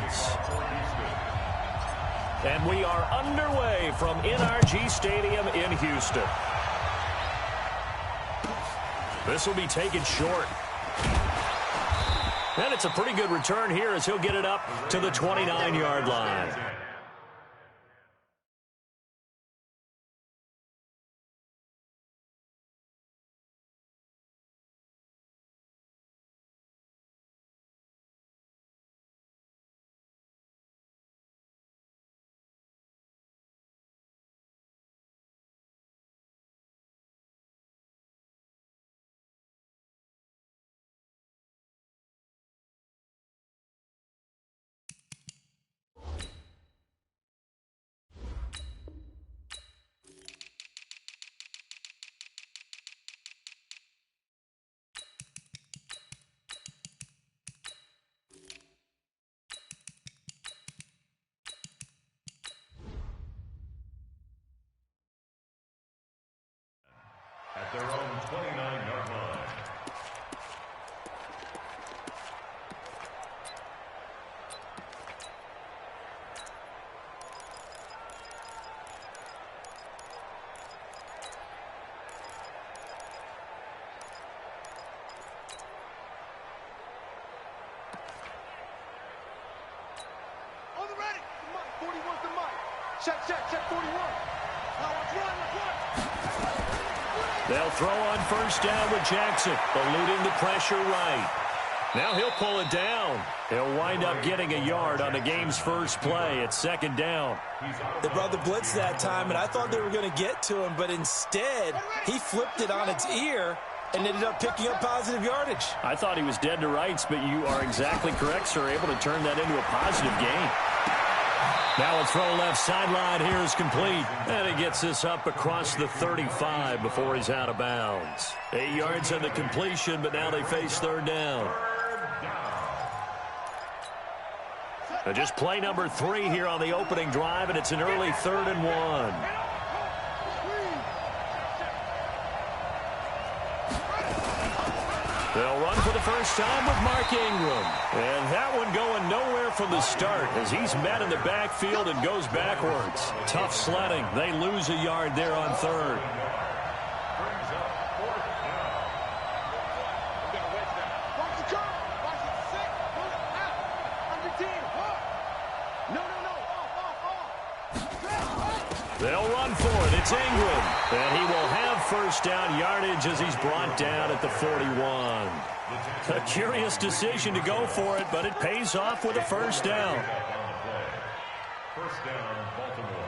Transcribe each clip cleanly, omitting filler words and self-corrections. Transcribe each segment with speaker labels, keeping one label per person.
Speaker 1: is. And we are underway from NRG Stadium in Houston. This will be taken short. And it's a pretty good return here as he'll get it up to the 29-yard line.
Speaker 2: At their own 29-yard line.
Speaker 3: On the ready. The Mike. 41's the Mike. Check, 41. Now let's run.
Speaker 1: They'll throw on first down with Jackson, eluding the pressure right. Now he'll pull it down. He'll wind up getting a yard on the game's first play. It's second down.
Speaker 4: They brought the blitz that time, and I thought they were going to get to him, but instead he flipped it on its ear and ended up picking up positive yardage.
Speaker 1: I thought he was dead to rights, but you are exactly correct, sir, able to turn that into a positive gain. Now a throw left sideline here is complete. And he gets this up across the 35 before he's out of bounds. 8 yards on the completion, but now they face third down. Just play number 3 here on the opening drive, and it's an early 3rd and 1. They'll run for the first time with Mark Ingram. And that one going nowhere from the start as he's met in the backfield and goes backwards. Tough sledding. They lose a yard there on 3rd. They'll run for it. It's Ingram. And he will have first down yardage as he's brought down at the 41. A curious decision to go for it, but it pays off with a first down.
Speaker 2: First down, Baltimore.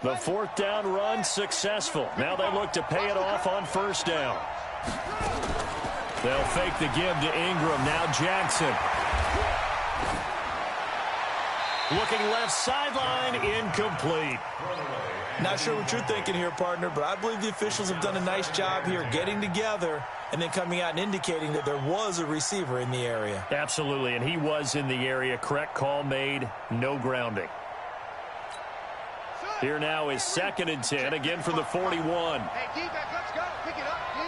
Speaker 1: The 4th down run successful. Now they look to pay it off on first down. They'll fake the give to Ingram. Now Jackson. Looking left sideline, incomplete.
Speaker 4: Not sure what you're thinking here, partner, but I believe the officials have done a nice job here getting together and then coming out and indicating that there was a receiver in the area.
Speaker 1: Absolutely, and he was in the area. Correct call made, no grounding. Here now is 2nd and 10, again from the 41.
Speaker 3: Hey, D-back, let's go. Pick it up, D.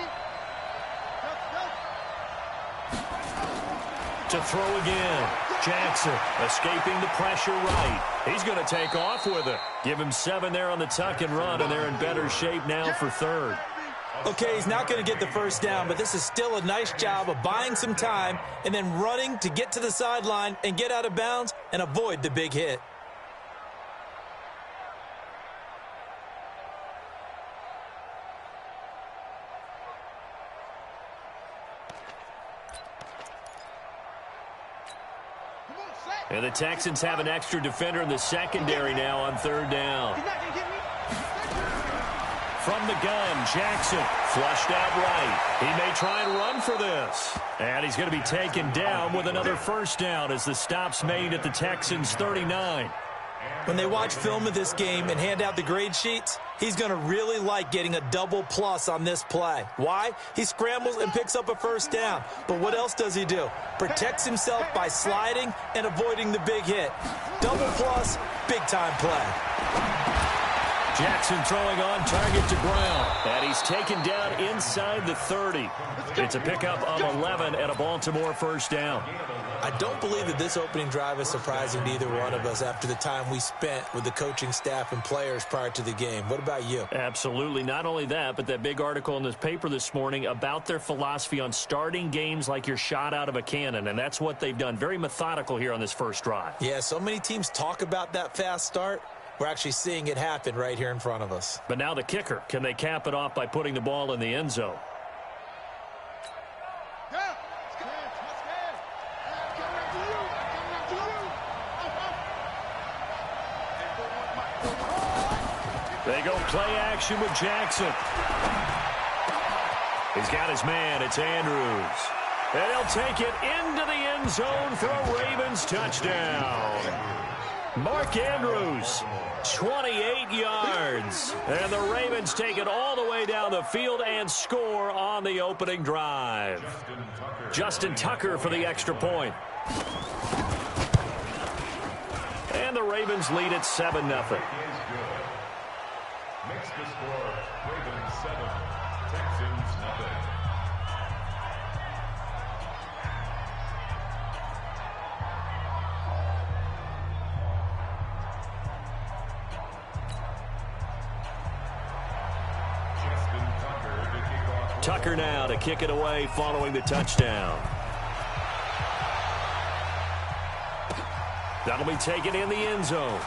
Speaker 1: To throw again. Jackson escaping the pressure right. He's going to take off with it. Give him 7 there on the tuck and run, and they're in better shape now for 3rd.
Speaker 4: Okay, he's not going to get the first down, but this is still a nice job of buying some time and then running to get to the sideline and get out of bounds and avoid the big hit.
Speaker 1: And the Texans have an extra defender in the secondary now on 3rd down. From the gun, Jackson flushed out right. He may try and run for this. And he's going to be taken down with another first down as the stop's made at the Texans' 39.
Speaker 4: When they watch film of this game and hand out the grade sheets, he's going to really like getting a double plus on this play. Why? He scrambles and picks up a first down. But what else does he do? Protects himself by sliding and avoiding the big hit. Double plus, big-time play.
Speaker 1: Jackson throwing on target to Brown. And he's taken down inside the 30. It's a pickup of 11 and a Baltimore first down.
Speaker 4: I don't believe that this opening drive is surprising to either one of us after the time we spent with the coaching staff and players prior to the game. What about you?
Speaker 1: Absolutely. Not only that, but that big article in this paper this morning about their philosophy on starting games like you're shot out of a cannon, and that's what they've done. Very methodical here on this first drive.
Speaker 4: Yeah, so many teams talk about that fast start. We're actually seeing it happen right here in front of us.
Speaker 1: But now the kicker. Can they cap it off by putting the ball in the end zone? They go play action with Jackson. He's got his man. It's Andrews. And he'll take it into the end zone for a Ravens touchdown. Mark Andrews, 28 yards. And the Ravens take it all the way down the field and score on the opening drive. Justin Tucker for the extra point. And the Ravens lead at 7-0.
Speaker 2: Makes the score Ravens 7, Texans nothing.
Speaker 1: Tucker now to kick it away following the touchdown. That'll be taken in the end zone.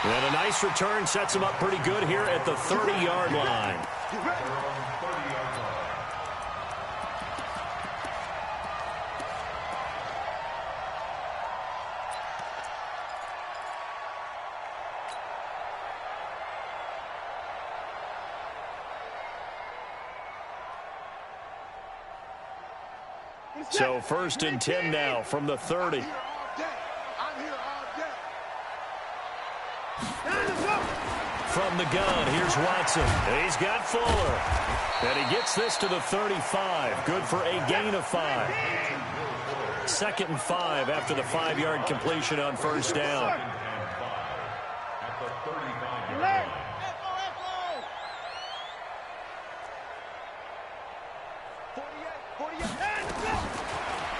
Speaker 1: And a nice return sets him up pretty good here at the 30-yard line. So 1st and 10 now from the 30. From the gun, here's Watson. He's got Fuller. And he gets this to the 35. Good for a gain of 5. 2nd and 5 after the 5-yard completion on first down.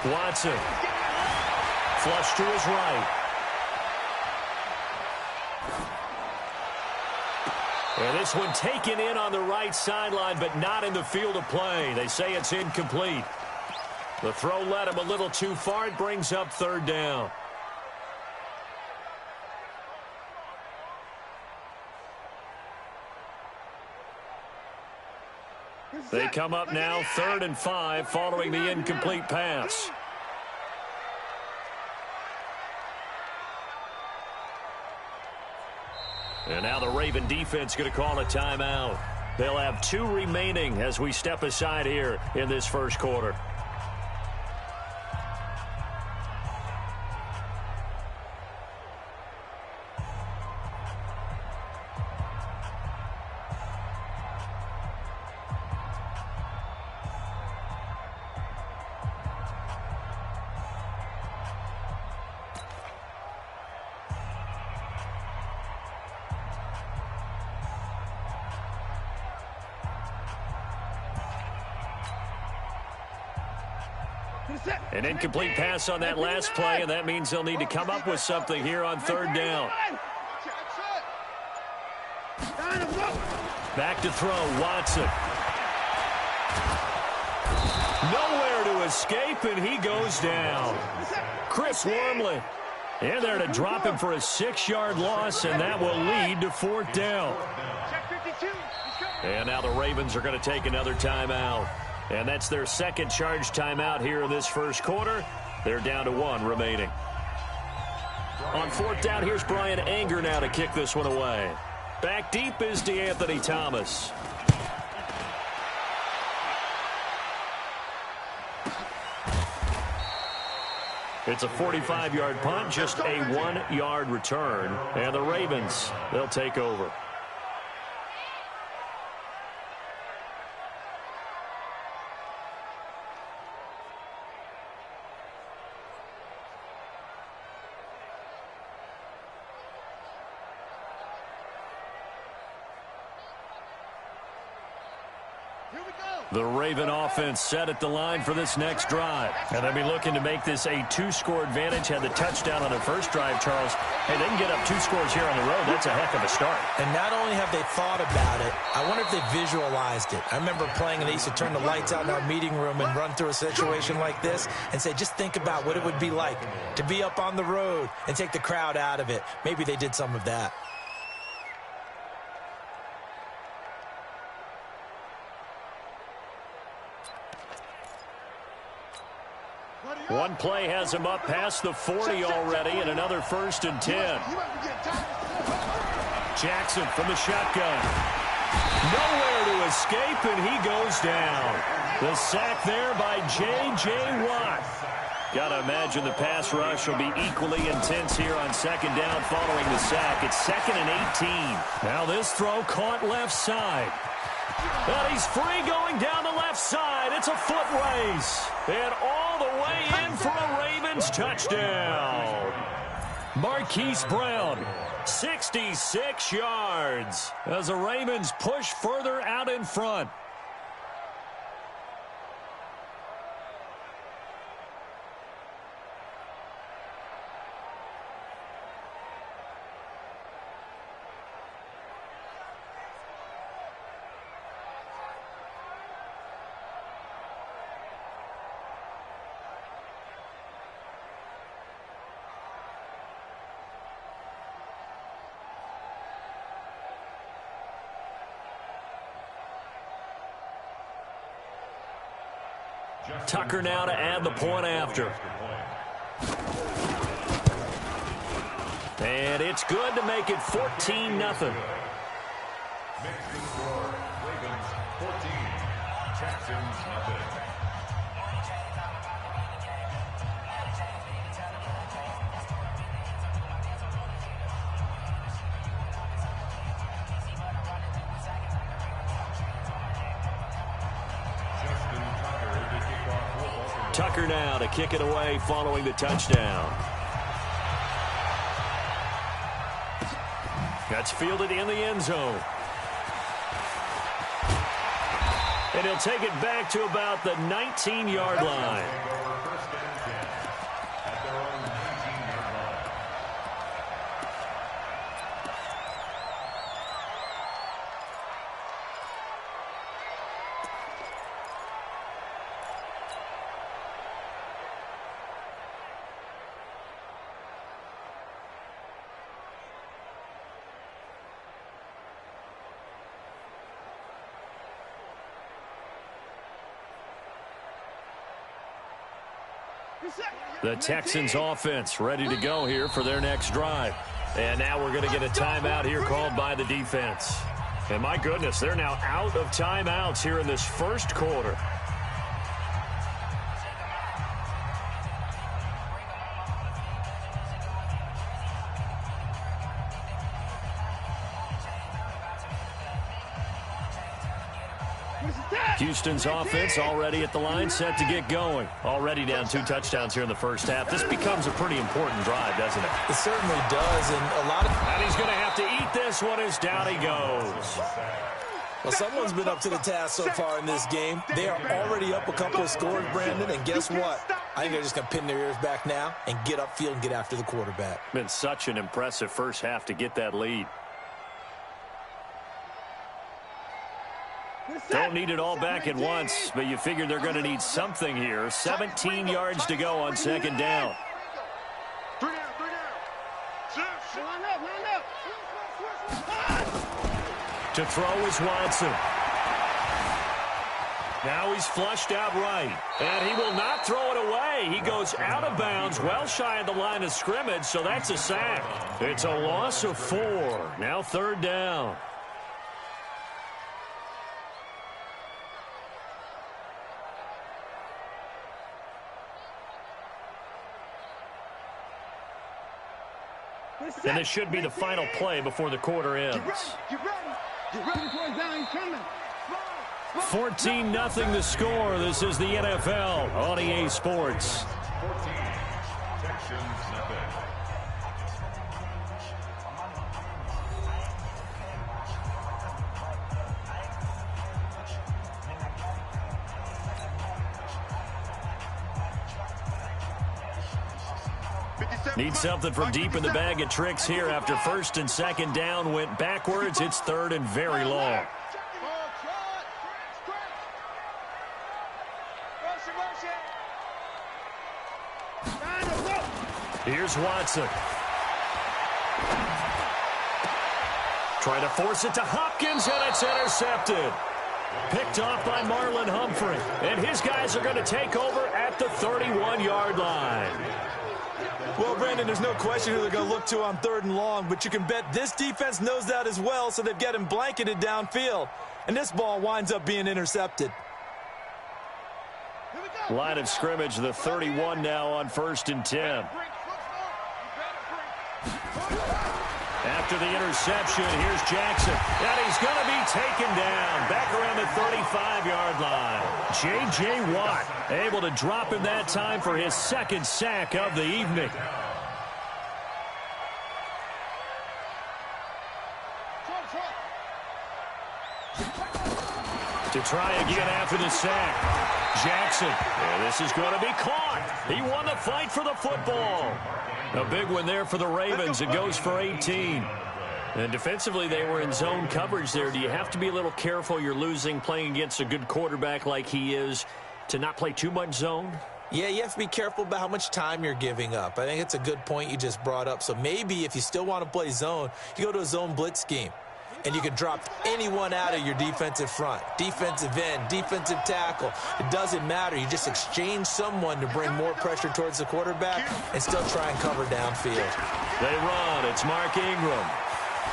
Speaker 1: Watson. Flush to his right. And this one taken in on the right sideline, but not in the field of play. They say it's incomplete. The throw led him a little too far. It brings up 3rd down. They come up now 3rd and 5 following the incomplete pass. And now the Raven defense going to call a timeout. They'll have 2 remaining as we step aside here in this first quarter. An incomplete pass on that last play, and that means they'll need to come up with something here on 3rd down. Back to throw, Watson. Nowhere to escape, and he goes down. Chris Wormley in there to drop him for a 6-yard loss, and that will lead to 4th down. And now the Ravens are going to take another timeout. And that's their 2nd charge timeout here in this first quarter. They're down to 1 remaining. On 4th down, here's Brian Anger now to kick this one away. Back deep is DeAnthony Thomas. It's a 45-yard punt, just a 1-yard return. And the Ravens, they'll take over. The Raven offense set at the line for this next drive. And they'll be looking to make this a 2-score advantage. Had the touchdown on their first drive, Charles. Hey, they can get up 2 scores here on the road. That's a heck of a start.
Speaker 4: And not only have they thought about it, I wonder if they visualized it. I remember playing and they used to turn the lights out in our meeting room and run through a situation like this and say, just think about what it would be like to be up on the road and take the crowd out of it. Maybe they did some of that.
Speaker 1: One play has him up past the 40 already, and another 1st and 10. Jackson from the shotgun. Nowhere to escape, and he goes down. The sack there by J.J. Watt. Gotta imagine the pass rush will be equally intense here on 2nd down following the sack. It's 2nd and 18. Now this throw caught left side. And he's free going down the left side. It's a foot race. And all the way in for a Ravens touchdown. Marquise Brown, 66 yards as the Ravens push further out in front. Tucker now to add the point after. And it's good to make it 14-0.
Speaker 2: Makes the score Ravens 14, Texans nothing.
Speaker 1: Tucker now to kick it away following the touchdown. That's fielded in the end zone. And he'll take it back to about the 19-yard line. The Texans offense ready to go here for their next drive. And now we're going to get a timeout here called by the defense. And my goodness, they're now out of timeouts here in this first quarter. Houston's offense already at the line, set to get going. Already down 2 touchdowns here in the first half. This becomes a pretty important drive, doesn't it?
Speaker 4: It certainly does, and a lot of...
Speaker 1: And he's going to have to eat this one as down he goes.
Speaker 4: Well, someone's been up to the task so far in this game. They are already up a couple of scores, Brandon, and guess what? I think they're just going to pin their ears back now and get upfield and get after the quarterback.
Speaker 1: Been such an impressive first half to get that lead. Don't need it all back at once, but you figure they're going to need something here. 17 yards to go on 2nd down. To throw is Watson. Now he's flushed out right, and he will not throw it away. He goes out of bounds, well shy of the line of scrimmage, so that's a sack. It's a loss of 4. Now 3rd down. And this should be the final play before the quarter ends.
Speaker 3: Get ready. Get ready for it down. He's coming.
Speaker 1: 14-0 the score. This is the NFL on EA Sports.
Speaker 2: 14. Texans nothing.
Speaker 1: Need something from deep in the bag of tricks here after first and second down went backwards. It's third and very long. Here's Watson. Trying to force it to Hopkins, and it's intercepted. Picked off by Marlon Humphrey. And his guys are going to take over at the 31-yard line.
Speaker 4: Well, Brandon, there's no question who they're going to look to on third and long, but you can bet this defense knows that as well, so they've got him blanketed downfield. And this ball winds up being intercepted.
Speaker 1: Line of scrimmage, the 31 now on first and 10. After the interception, here's Jackson. And he's going to be taken down back around the 35-yard line. J.J. Watt able to drop him that time for his second sack of the evening. To try again after the sack. Jackson, and this is going to be caught. He won the fight for the football. A big one there for the Ravens. It goes for 18. And defensively, they were in zone coverage there. Do you have to be a little careful? You're losing playing against a good quarterback like he is to not play too much zone?
Speaker 4: Yeah, you have to be careful about how much time you're giving up. I think it's a good point you just brought up. So maybe if you still want to play zone, you go to a zone blitz scheme. And you can drop anyone out of your defensive front, defensive end, defensive tackle. It doesn't matter. You just exchange someone to bring more pressure towards the quarterback and still try and cover downfield.
Speaker 1: They run. It's Mark Ingram.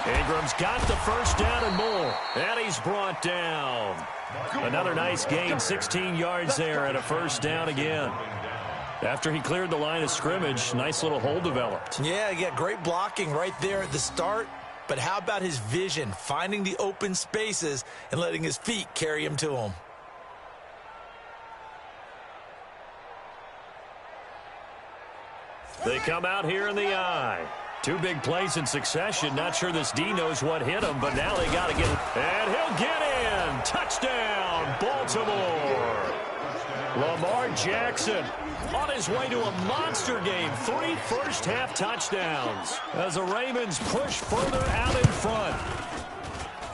Speaker 1: Ingram's got the first down and more. And he's brought down. Another nice gain, 16 yards there and a first down again. After he cleared the line of scrimmage, nice little hole developed.
Speaker 4: Yeah, great blocking right there at the start. But how about his vision, finding the open spaces and letting his feet carry him to him?
Speaker 1: They come out here in the eye. Two big plays in succession. Not sure this D knows what hit him, but now they got to get... And he'll get in. Touchdown, Baltimore. Lamar Jackson on his way to a monster game. 3 first-half touchdowns as the Ravens push further out in front.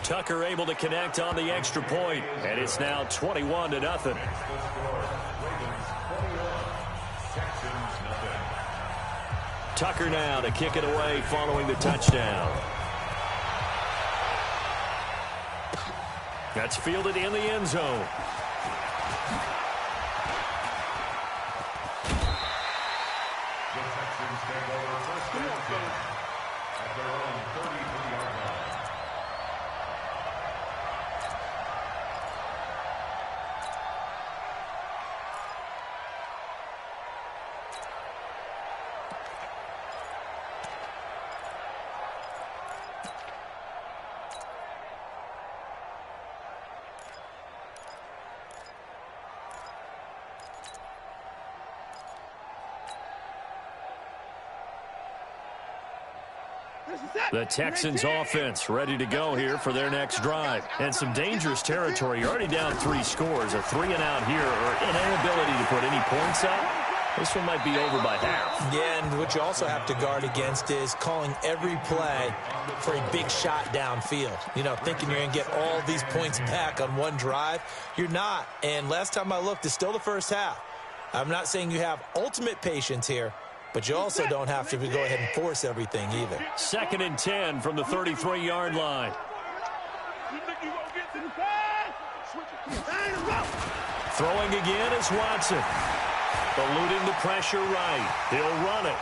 Speaker 1: Tucker able to connect on the extra point, and it's now 21-0. Tucker now to kick it away following the touchdown. That's fielded in the end zone. The Texans offense ready to go here for their next drive. And some dangerous territory. You're already down 3 scores. A 3-and-out here or an inability to put any points up. This one might be over by half.
Speaker 4: Yeah, and what you also have to guard against is calling every play for a big shot downfield. You know, thinking you're going to get all these points back on one drive. You're not. And last time I looked, it's still the first half. I'm not saying you have ultimate patience here, but you also don't have to go ahead and force everything either.
Speaker 1: 2nd and 10 from the 33-yard line. Throwing again is Watson. Eluding the pressure right. He'll run it.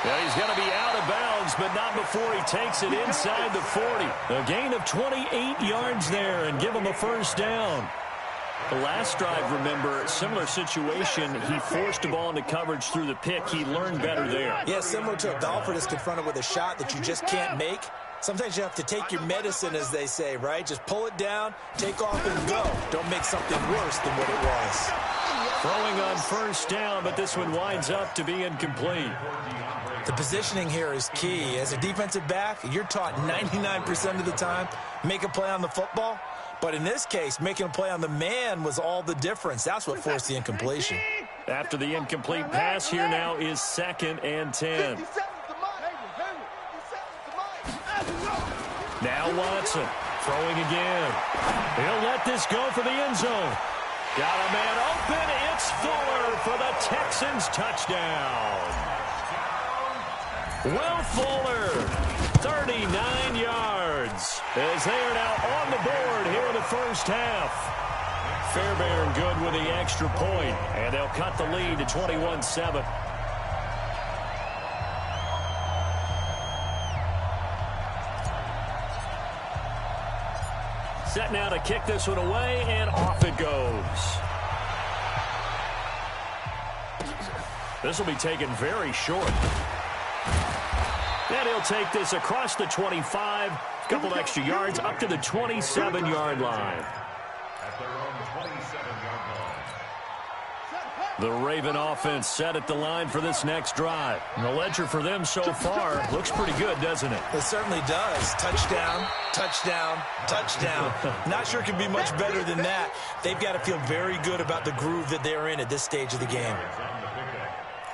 Speaker 1: Yeah, he's going to be out of bounds, but not before he takes it inside the 40. A gain of 28 yards there and give him a first down. The last drive, remember, similar situation. He forced the ball into coverage through the pick. He learned better there.
Speaker 4: Yeah, similar to a golfer that's confronted with a shot that you just can't make. Sometimes you have to take your medicine, as they say, right? Just pull it down, take off, and go. Don't make something worse than what it was.
Speaker 1: Throwing on first down, but this one winds up to be incomplete.
Speaker 4: The positioning here is key. As a defensive back, you're taught 99% of the time, make a play on the football. But in this case, making a play on the man was all the difference. That's what forced the incompletion.
Speaker 1: After the incomplete pass, here now is 2nd and 10. Now Watson throwing again. He'll let this go for the end zone. Got a man open. It's Fuller for the Texans touchdown. Will Fuller, 39 yards, as they are now on the board here in the first half. Fairbairn good with the extra point, and they'll cut the lead to 21-7. Set now to kick this one away, and off it goes. This will be taken very short. And he'll take this across the 25, a couple extra yards, up to the 27-yard line.
Speaker 2: At their own 27-yard line.
Speaker 1: The Raven offense set at the line for this next drive. And the ledger for them so far looks pretty good, doesn't it?
Speaker 4: It certainly does. Touchdown, touchdown, touchdown. Not sure it can be much better than that. They've got to feel very good about the groove that they're in at this stage of the game.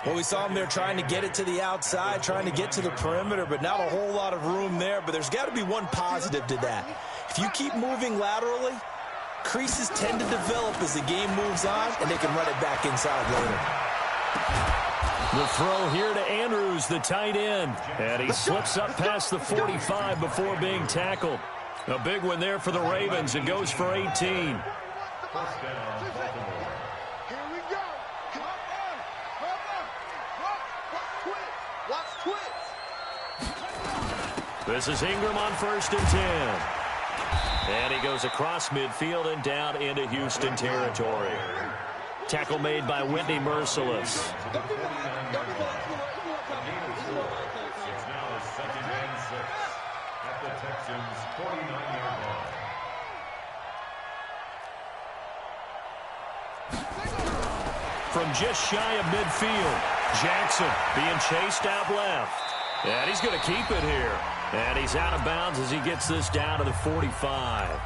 Speaker 4: Well, we saw them there trying to get it to the outside, trying to get to the perimeter, but not a whole lot of room there. But there's got to be one positive to that. If you keep moving laterally, creases tend to develop as the game moves on, and they can run it back inside later.
Speaker 1: The throw here to Andrews, the tight end. And he slips up past the 45 before being tackled. A big one there for the Ravens. It goes for 18.
Speaker 2: First down, Baltimore.
Speaker 3: Here we go. Watch twitch.
Speaker 1: This is Ingram on 1st and 10. And he goes across midfield and down into Houston territory. Tackle made by Whitney Merciless.
Speaker 2: It's now 2nd and 6 at the Texans' 49-yard line.
Speaker 1: From just shy of midfield, Jackson being chased out left. And he's going to keep it here. And he's out of bounds as he gets this down to the 45.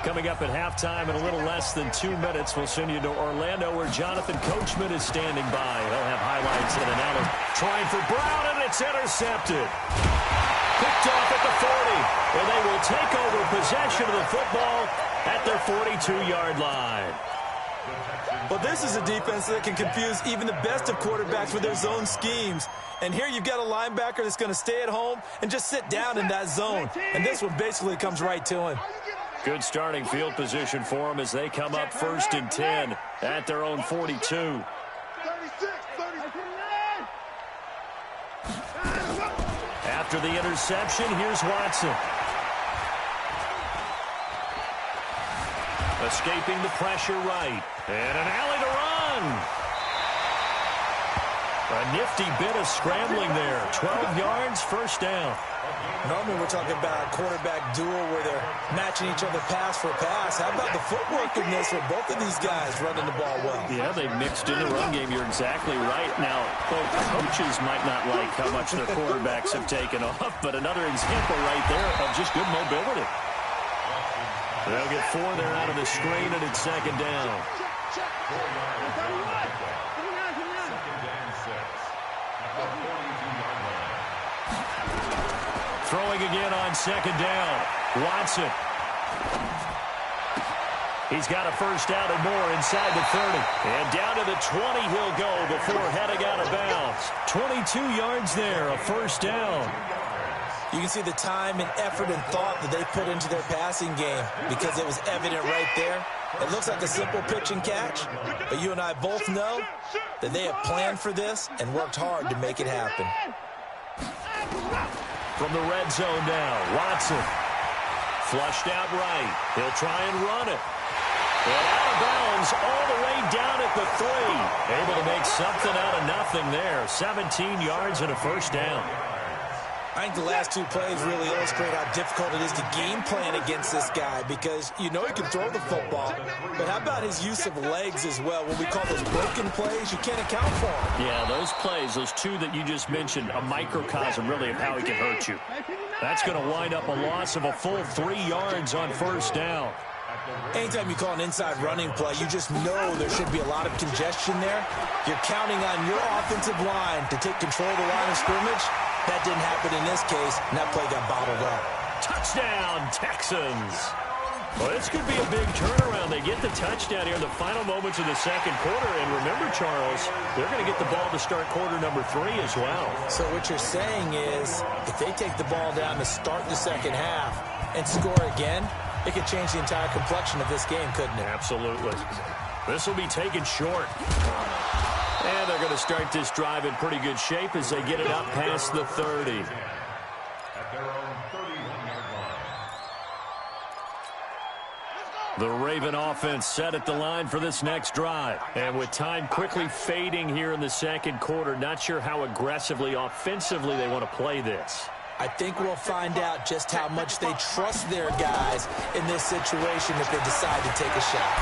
Speaker 1: Coming up at halftime in a little less than 2 minutes, we'll send you to Orlando where Jonathan Coachman is standing by. He'll have highlights and analysis. Trying for Brown, and it's intercepted. Picked off at the 40, and they will take over possession of the football at their 42-yard line.
Speaker 4: Well, this is a defense that can confuse even the best of quarterbacks with their zone schemes. And here you've got a linebacker that's going to stay at home and just sit down in that zone. And this one basically comes right to him.
Speaker 1: Good starting field position for them as they come up 1st and 10 at their own 42.
Speaker 3: 36, 39.
Speaker 1: After the interception, here's Watson. Escaping the pressure right. And an alley to run. A nifty bit of scrambling there. 12 yards, first down.
Speaker 4: Normally we're talking about a quarterback duel where they're matching each other pass for pass. How about the footwork in this with both of these guys running the ball well?
Speaker 1: Yeah, they've mixed in the run game. You're exactly right. Now, both coaches might not like how much their quarterbacks have taken off, but another example right there of just good mobility. They'll get 4 there out of the screen, and it's 2nd down.
Speaker 2: 4 yards on the pickup. 2nd and 6 at the 42-yard line.
Speaker 1: Throwing again on 2nd down. Watson. He's got a first down and more inside the 30. And down to the 20 he'll go before heading out of bounds. 22 yards there, a first down.
Speaker 4: You can see the time and effort and thought that they put into their passing game because it was evident right there. It looks like a simple pitch and catch, but you and I both know that they have planned for this and worked hard to make it happen.
Speaker 1: From the red zone now, Watson. Flushed out right. He'll try and run it. And out of bounds all the way down at the 3. Able to make something out of nothing there. 17 yards and a first down.
Speaker 4: I think the last two plays really illustrate how difficult it is to game plan against this guy because you know he can throw the football. But how about his use of legs as well? What we call those broken plays, you can't account for them.
Speaker 1: Yeah, those plays, those two that you just mentioned, a microcosm really of how he can hurt you. That's going to wind up a loss of a full 3 yards on first down.
Speaker 4: Anytime you call an inside running play, you just know there should be a lot of congestion there. You're counting on your offensive line to take control of the line of scrimmage. That didn't happen in this case, and that play got bottled up.
Speaker 1: Touchdown, Texans. Well, this could be a big turnaround. They get the touchdown here in the final moments of the second quarter. And remember, Charles, they're going to get the ball to start quarter number 3 as well.
Speaker 4: So what you're saying is if they take the ball down to start the second half and score again, it could change the entire complexion of this game, couldn't it?
Speaker 1: Absolutely. This will be taken short. And they're going to start this drive in pretty good shape as they get it up past the 30.
Speaker 2: At their own 31-yard line.
Speaker 1: The Raven offense set at the line for this next drive. And with time quickly fading here in the second quarter, not sure how aggressively, offensively they want to play this.
Speaker 4: I think we'll find out just how much they trust their guys in this situation if they decide to take a shot.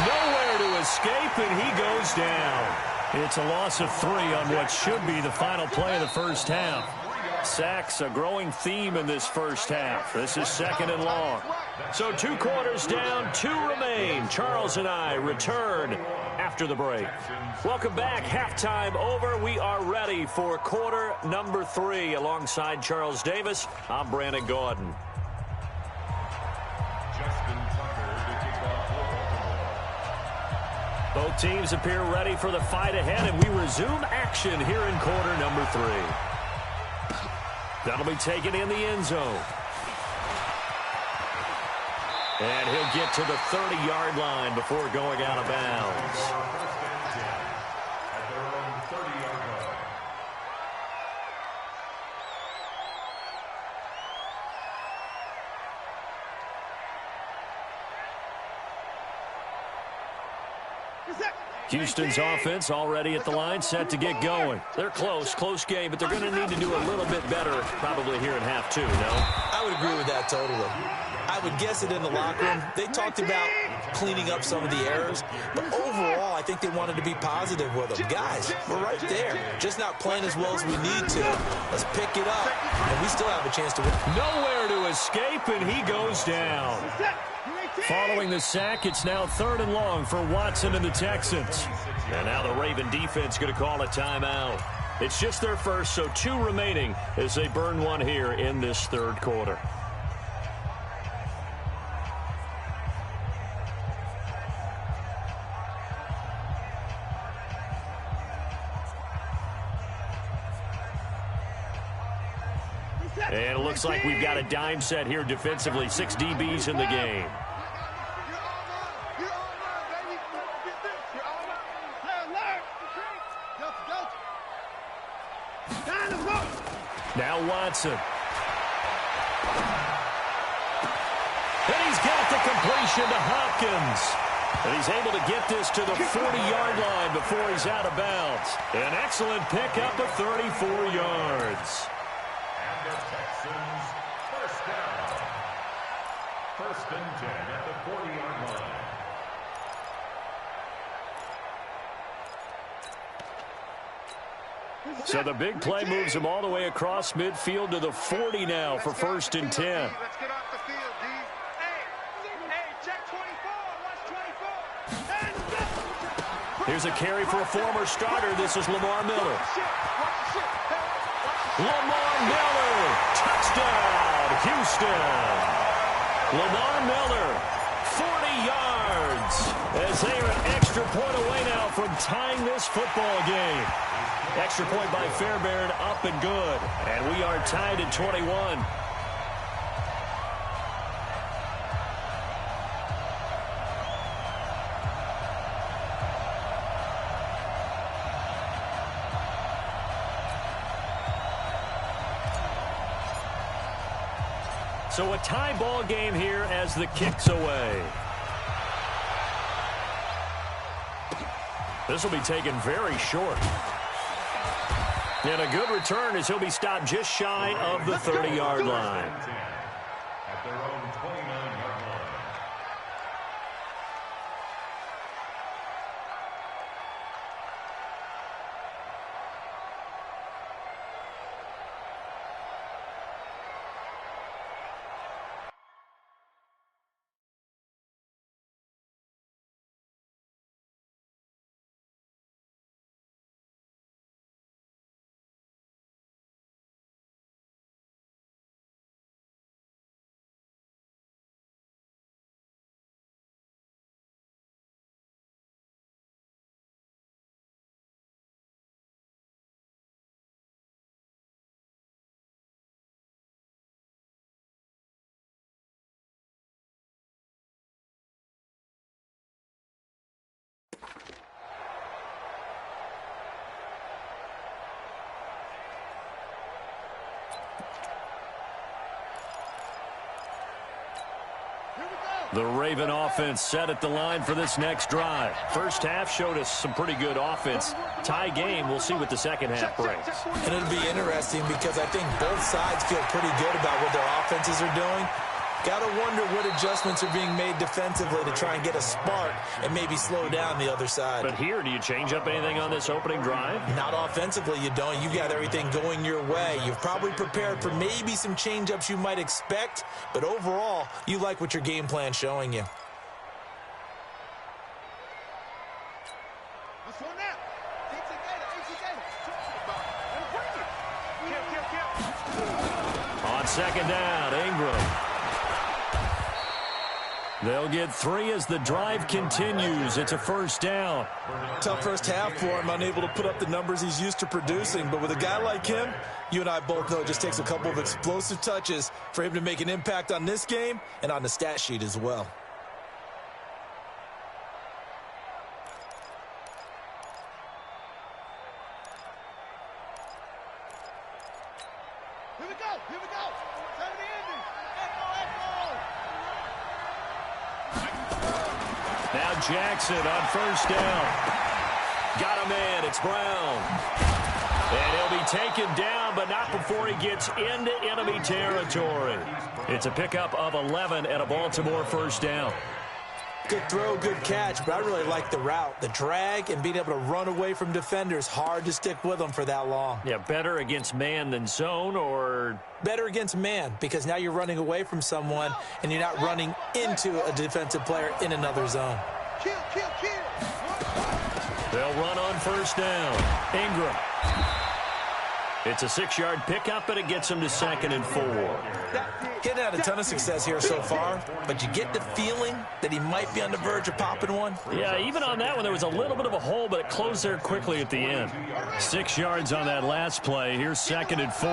Speaker 1: Nowhere to escape, and he goes down. It's a loss of 3 on what should be the final play of the first half. Sacks, a growing theme in this first half. This is second and long. So 2 quarters down, 2 remain. Charles and I return after the break. Welcome back. Halftime over. We are ready for quarter number 3. Alongside Charles Davis, I'm Brandon Gaudin. Both teams appear ready for the fight ahead, and we resume action here in quarter number 3. That'll be taken in the end zone. And he'll get to the 30-yard line before going out of bounds.
Speaker 2: At their own 30-yard line.
Speaker 1: Houston's offense already at the line, set to get going. They're close game, but they're going to need to do a little bit better probably here in half 2, no?
Speaker 4: I would agree with that totally. I would guess it in the locker room. They talked about cleaning up some of the errors, but overall, I think they wanted to be positive with them. Guys, we're right there. Just not playing as well as we need to. Let's pick it up, and we still have a chance to win.
Speaker 1: Nowhere to escape, and he goes down. Following the sack, it's now 3rd and long for Watson and the Texans. And now the Raven defense going to call a timeout. It's just their first, so 2 remaining as they burn one here in this 3rd quarter. And it looks like we've got a dime set here defensively. 6 DBs in the game. Now Watson. And he's got the completion to Hopkins. And he's able to get this to the 40-yard line before he's out of bounds. An excellent pickup of 34 yards.
Speaker 2: And the Texans first down. 1st and 10 at the 40-yard line.
Speaker 1: So the big play moves him all the way across midfield to the 40 now for 1st and 10.
Speaker 3: Let's get off the field, D. Hey, check 24. Watch 24.
Speaker 1: Here's a carry for a former starter. This is Lamar Miller. Lamar Miller. Touchdown, Houston. Lamar Miller, 40 yards as they are an extra point away now from tying this football game. Extra point by Fairbairn, up and good. And we are tied at 21. So a tie ball game here as the kick's away. This will be taken very short. And a good return as he'll be stopped just shy of the 30-yard line.
Speaker 2: At their own 29-yard line.
Speaker 1: The Raven offense set at the line for this next drive. First half showed us some pretty good offense. Tie game, we'll see what the second half brings.
Speaker 4: And it'll be interesting because I think both sides feel pretty good about what their offenses are doing. Got to wonder what adjustments are being made defensively to try and get a spark and maybe slow down the other side.
Speaker 1: But here, do you change up anything on this opening drive?
Speaker 4: Not offensively, you don't. You got everything going your way. You've probably prepared for maybe some change-ups you might expect, but overall, you like what your game plan's showing you.
Speaker 1: On second down, Ingram. They'll get 3 as the drive continues. It's a first down.
Speaker 4: Tough first half for him, unable to put up the numbers he's used to producing. But with a guy like him, you and I both know it just takes a couple of explosive touches for him to make an impact on this game and on the stat sheet as well.
Speaker 3: Here we go. Here we go. Time to end it.
Speaker 1: Now Jackson on first down. Got a man. It's Brown. And he'll be taken down, but not before he gets into enemy territory. It's a pickup of 11 and a Baltimore first down.
Speaker 4: Good throw, good catch, but I really like the route. The drag and being able to run away from defenders, hard to stick with them for that long.
Speaker 1: Yeah, better against man than zone, or
Speaker 4: better against man, because now you're running away from someone and you're not running into a defensive player in another zone.
Speaker 3: Kill.
Speaker 1: They'll run on first down. Ingram. It's a 6-yard pickup, and it gets him to 2nd and 4.
Speaker 4: Getting had a ton of success here so far, but you get the feeling that he might be on the verge of popping one.
Speaker 1: Yeah, even on that one, there was a little bit of a hole, but it closed there quickly at the end. 6 yards on that last play. Here's 2nd and 4.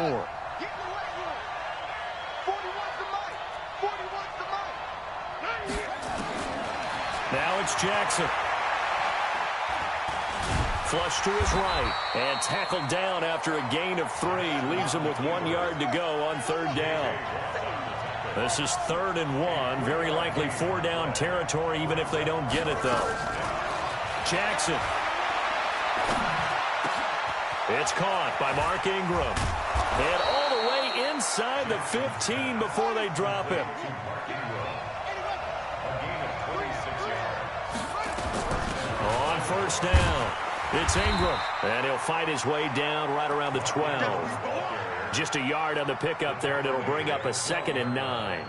Speaker 1: Now it's Jackson. Flush to his right and tackled down after a gain of 3. Leaves him with 1 yard to go on 3rd down. This is 3rd and 1. Very likely 4 down territory even if they don't get it, though. Jackson. It's caught by Mark Ingram. And all the way inside the 15 before they drop him. On first down. It's Ingram, and he'll fight his way down right around the 12. Just a yard on the pickup there, and it'll bring up a 2nd and 9.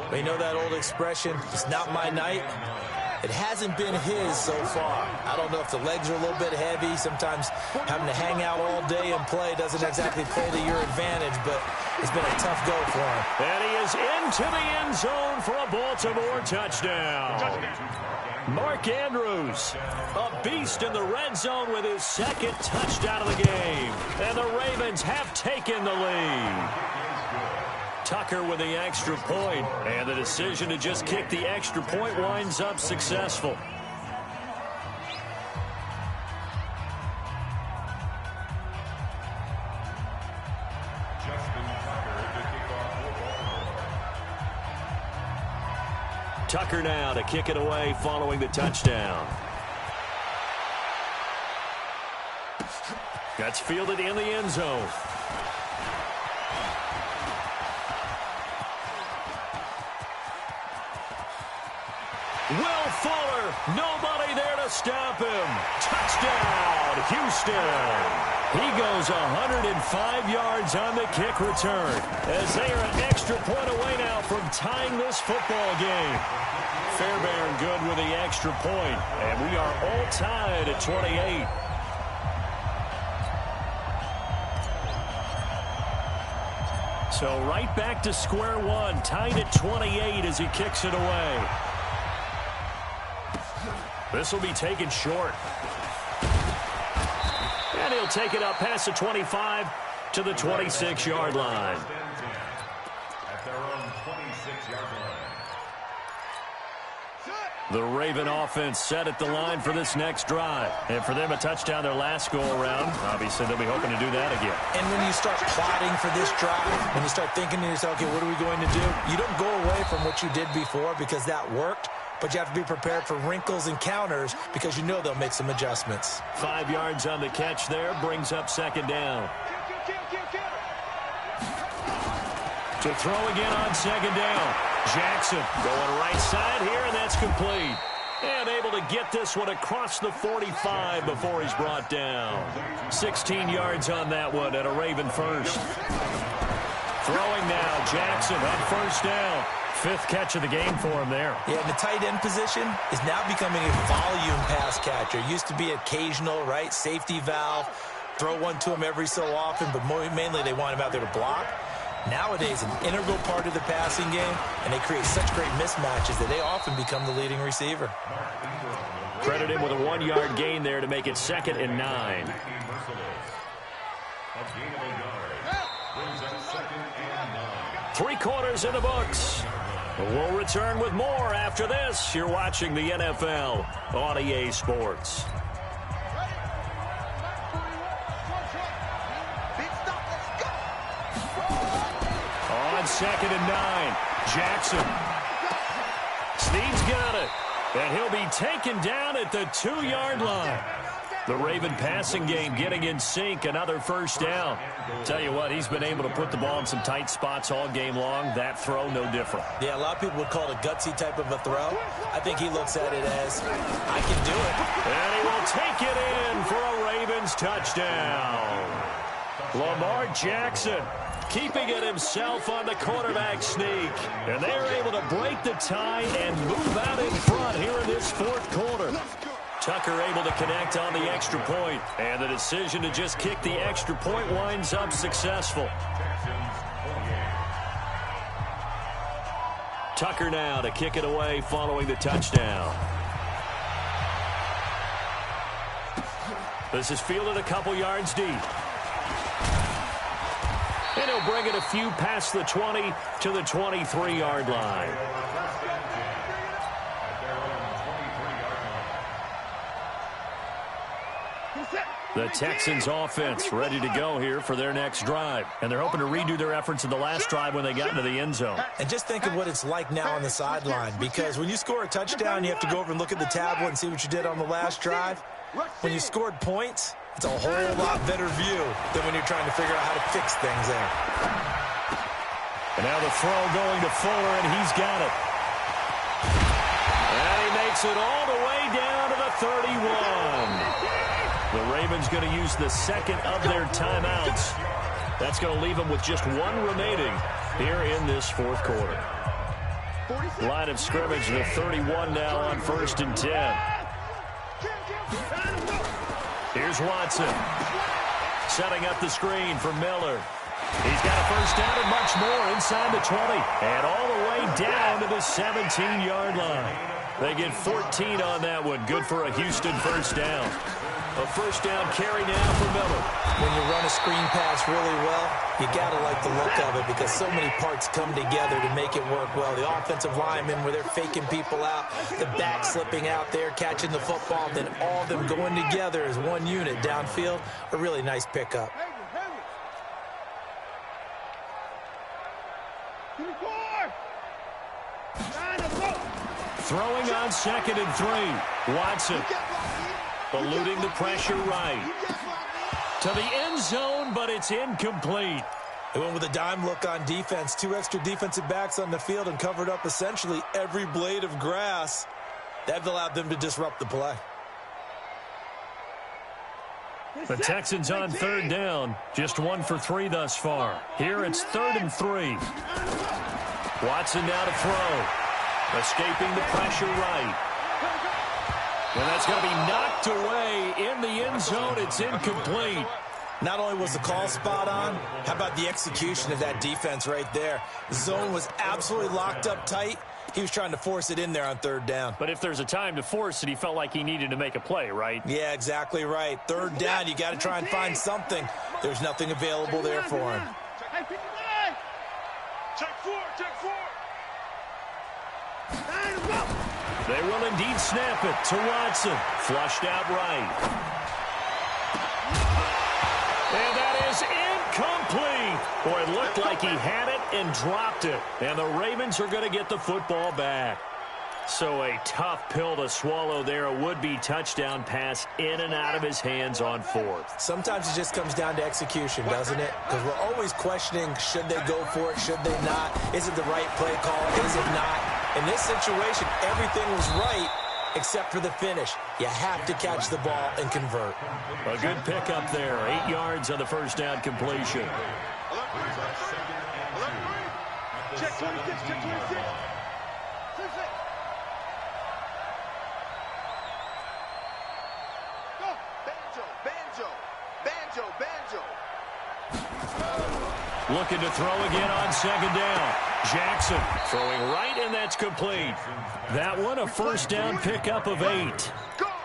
Speaker 4: Well, you know that old expression, it's not my night? It hasn't been his so far. I don't know if the legs are a little bit heavy. Sometimes having to hang out all day and play doesn't exactly play to your advantage, but it's been a tough go for him.
Speaker 1: And he is into the end zone for a Baltimore touchdown. Mark Andrews, a beast in the red zone with his second touchdown of the game. And the Ravens have taken the lead. Tucker with the extra point, and the decision to just kick the extra point winds up successful. Tucker now to kick it away following the touchdown. That's fielded in the end zone. Will Fuller, nobody there to stop him. Touchdown, Houston. He goes 105 yards on the kick return as they are an extra point away now from tying this football game. Fairbairn good with the extra point, and we are all tied at 28. So right back to square one, tied at 28 as he kicks it away. This will be taken short. And he'll take it up past the 25 to the 26-yard line.
Speaker 2: At their own 26-yard line.
Speaker 1: The Raven offense set at the line for this next drive. And for them, a touchdown their last go-around. Obviously, they'll be hoping to do that again.
Speaker 4: And when you start plotting for this drive, when you start thinking to yourself, okay, what are we going to do? You don't go away from what you did before because that worked. But you have to be prepared for wrinkles and counters because you know they'll make some adjustments.
Speaker 1: 5 yards on the catch there brings up second down. To throw again on second down. Jackson going right side here, and that's complete. And able to get this one across the 45 before he's brought down. 16 yards on that one and a Raven first. Throwing now, Jackson on first down. 5th catch of the game for him there. Yeah, the tight end position is now becoming a volume pass catcher. Used to be occasional, right? Safety valve. Throw one to him every so often, but mainly they want him out there to block. Nowadays, an integral part of the passing game, and they create such great mismatches that they often become the leading receiver. Credit him with a 1-yard gain there to make it 2nd and 9. 3 quarters in the books. We'll return with more after this. You're watching the NFL on EA Sports. On 2nd and 9, Jackson. Snead's got it, and he'll be taken down at the 2-yard line. The Raven passing game getting in sync, another first down. Tell you what, he's been able to put the ball in some tight spots all game long. That throw, no different.
Speaker 4: Yeah, a lot of people would call it a gutsy type of a throw. I think he looks at it as, I can do it.
Speaker 1: And he will take it in for a Ravens touchdown. Lamar Jackson keeping it himself on the quarterback sneak. And they're able to break the tie and move out in front here in this 4th quarter. Tucker able to connect on the extra point, and the decision to just kick the extra point winds up successful. Tucker now to kick it away following the touchdown. This is fielded a couple yards deep. And he'll bring it a few past the 20 to the 23-yard line. The Texans offense ready to go here for their next drive. And they're hoping to redo their efforts in the last drive when they got into the end zone.
Speaker 4: And just think of what it's like now on the sideline. Because when you score a touchdown, you have to go over and look at the tablet and see what you did on the last drive. When you scored points, it's a whole lot better view than when you're trying to figure out how to fix things there.
Speaker 1: And now the throw going to Fuller, and he's got it. And he makes it all the way down to the 31. The Ravens going to use the 2nd of their timeouts. That's going to leave them with just 1 remaining here in this 4th quarter. Line of scrimmage, the 31 now on 1st and 10. Here's Watson. Setting up the screen for Miller. He's got a first down and much more inside the 20. And all the way down to the 17-yard line. They get 14 on that one. Good for a Houston first down. A first down carry now for Miller.
Speaker 4: When you run a screen pass really well, you got to like the look of it because so many parts come together to make it work well. The offensive linemen where they're faking people out, the back slipping out there, catching the football, then all of them going together as one unit downfield. A really nice pickup.
Speaker 1: Throwing on 2nd and 3. Watson eluding the pressure right. To the end zone, but it's incomplete.
Speaker 4: They went with a dime look on defense. 2 extra defensive backs on the field and covered up essentially every blade of grass. That allowed them to disrupt the play.
Speaker 1: The Texans on 3rd down. Just 1 for 3 thus far. Here it's 3rd and 3. Watson now to throw. Escaping the pressure right. And that's going to be knocked away in the end zone. It's incomplete.
Speaker 4: Not only was the call spot on, how about the execution of that defense right there? The zone was absolutely locked up tight. He was trying to force it in there on 3rd down.
Speaker 1: But if there's a time to force it, he felt like he needed to make a play, right?
Speaker 4: Yeah, exactly right. 3rd down, you got to try and find something. There's nothing available there for him.
Speaker 3: Check 4, check 4.
Speaker 1: They will indeed snap it to Watson. Flushed out right. And that is incomplete. Boy, it looked like he had it and dropped it. And the Ravens are going to get the football back. So a tough pill to swallow there. A would-be touchdown pass in and out of his hands on 4th.
Speaker 4: Sometimes it just comes down to execution, doesn't it? Because we're always questioning, should they go for it, should they not? Is it the right play call, is it not? In this situation, everything was right except for the finish. You have to catch the ball and convert.
Speaker 1: A good pickup there. 8 yards on the first down completion.
Speaker 3: Check 26, check 26. Go. Banjo, banjo, banjo, banjo.
Speaker 1: Looking to throw again on 2nd down. Jackson throwing right, and that's complete. That one, a first down pickup of 8.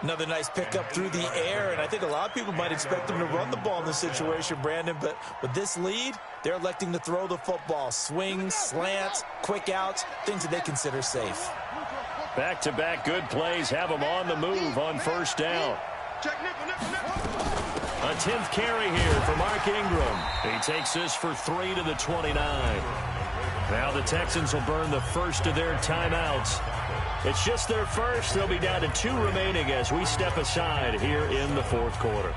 Speaker 4: Another nice pickup through the air, and I think a lot of people might expect them to run the ball in this situation, Brandon, but with this lead, they're electing to throw the football. Swings, slants, quick outs, things that they consider safe.
Speaker 1: Back-to-back good plays have them on the move on first down. A 10th carry here for Mark Ingram. He takes this for 3 to the 29. Now the Texans will burn the first of their timeouts. It's just their first. They'll be down to 2 remaining as we step aside here in the 4th quarter.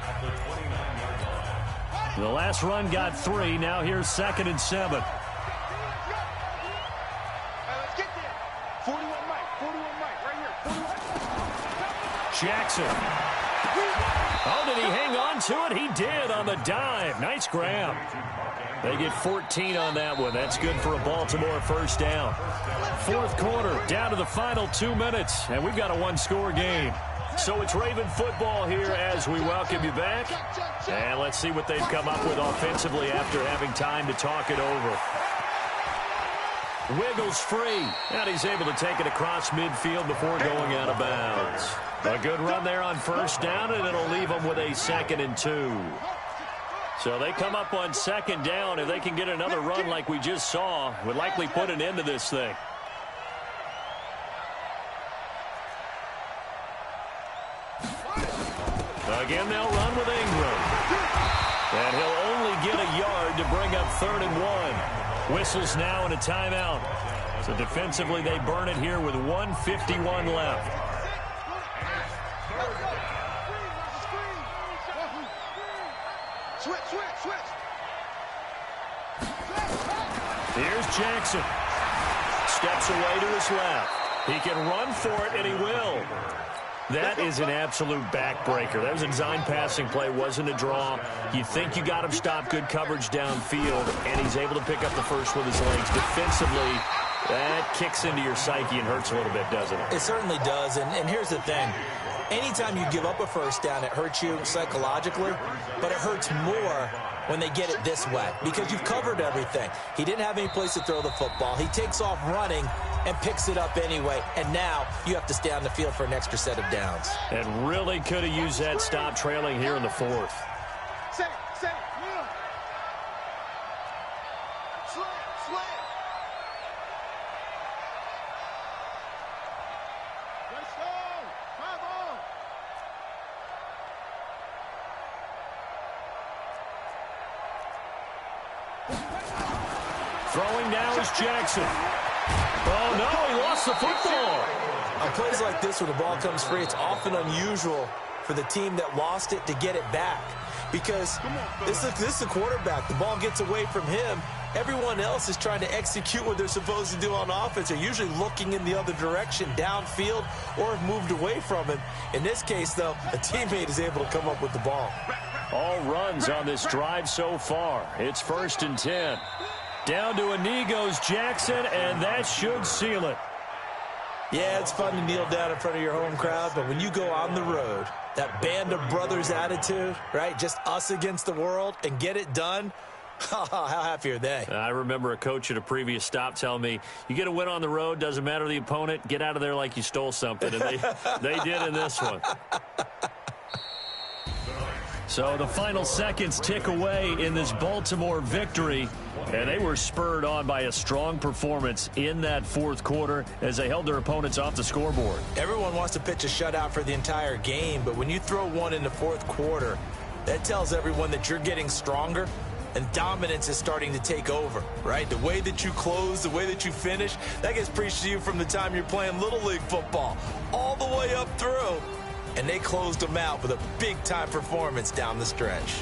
Speaker 1: The last run got 3. Now here's 2nd and 7.
Speaker 3: Let's get there. 41 Mike, right here. 41.
Speaker 1: Jackson. Oh, did he hang on to it? He did on the dive. Nice grab. They get 14 on that one. That's good for a Baltimore first down. 4th quarter, down to the final 2 minutes, and we've got a 1-score game. So it's Raven football here as we welcome you back. And let's see what they've come up with offensively after having time to talk it over. Wiggles free, and he's able to take it across midfield before going out of bounds. A good run there on first down, and it'll leave them with a 2nd and 2. So they come up on 2nd down. If they can get another run like we just saw, would likely put an end to this thing. Again, they'll run with Ingram. And he'll only get a yard to bring up 3rd and 1. Whistles now and a timeout. So defensively, they burn it here with 1:51 left.
Speaker 3: Switch.
Speaker 1: Here's Jackson. Steps away to his left. He can run for it, and he will. That is an absolute backbreaker. That was a design passing play, wasn't a draw. You think you got him stopped, good coverage downfield, and he's able to pick up the first with his legs. Defensively, that kicks into your psyche and hurts a little bit, doesn't it?
Speaker 4: It certainly does, and here's the thing. Anytime you give up a first down, it hurts you psychologically, but it hurts more when they get it this way because you've covered everything. He didn't have any place to throw the football. He takes off running, and picks it up anyway. And now you have to stay on the field for an extra set of downs.
Speaker 1: And really could have used that stop trailing here in the fourth.
Speaker 3: Say, yeah. Slam. Let's go. Come on.
Speaker 1: Throwing now is Jackson. Oh, no, he lost the football.
Speaker 4: On plays like this where the ball comes free, it's often unusual for the team that lost it to get it back. Because this is a quarterback. The ball gets away from him. Everyone else is trying to execute what they're supposed to do on offense. They're usually looking in the other direction, downfield, or have moved away from him. In this case, though, a teammate is able to come up with the ball.
Speaker 1: All runs on this drive so far. It's 1st and 10. Down to a knee goes Jackson, and that should seal it.
Speaker 4: Yeah, it's fun to kneel down in front of your home crowd, but when you go on the road, that band of brothers attitude, right, just us against the world, and get it done, how happy are they?
Speaker 1: I remember a coach at a previous stop telling me, you get a win on the road, doesn't matter the opponent, get out of there like you stole something, and they did in this one. So the final seconds tick away in this Baltimore victory, and they were spurred on by a strong performance in that fourth quarter as they held their opponents off the scoreboard.
Speaker 4: Everyone wants to pitch a shutout for the entire game, but when you throw one in the fourth quarter, that tells everyone that you're getting stronger and dominance is starting to take over, right? The way that you close, the way that you finish, that gets preached to you from the time you're playing Little League football all the way up through. And they closed them out with a big-time performance down the stretch.